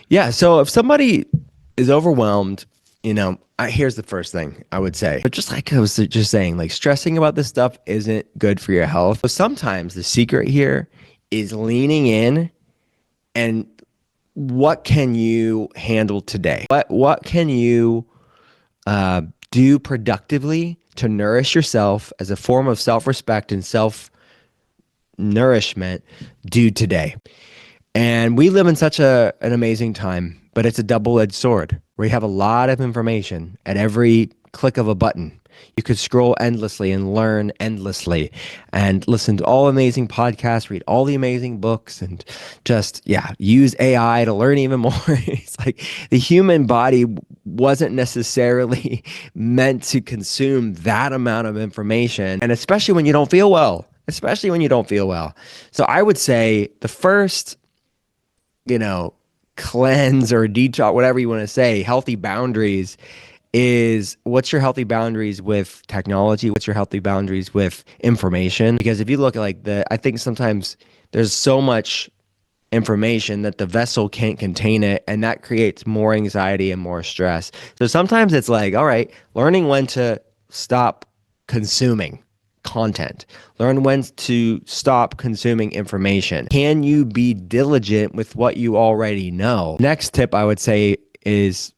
Yeah. So if somebody is overwhelmed, here's the first thing I would say. But just like I was just saying, like stressing about this stuff isn't good for your health. So sometimes the secret here is leaning in and what can you handle today? What can you uh, do productively to nourish yourself as a form of self-respect and self-nourishment do today? And we live in such an amazing time, but it's a double-edged sword where you have a lot of information at every click of a button. You could scroll endlessly and learn endlessly and listen to all amazing podcasts, read all the amazing books, and just, yeah, use AI to learn even more. It's like the human body wasn't necessarily meant to consume that amount of information, and especially when you don't feel well. Especially when you don't feel well. So I would say the first you know, cleanse or detox, whatever you want to say, healthy boundaries is what's your healthy boundaries with technology? What's your healthy boundaries with information? Because if you look at I think sometimes there's so much information that the vessel can't contain it, and that creates more anxiety and more stress. So sometimes it's like, all right, learning when to stop consuming content, learn when to stop consuming information. Can you be diligent with what you already know? Next tip I would say is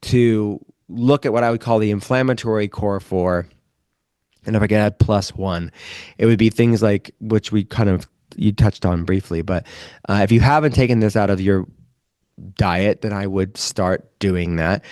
to look at what I would call the inflammatory core four. And if I could add plus one, it would be things like, which you touched on briefly, but if you haven't taken this out of your diet, then I would start doing that.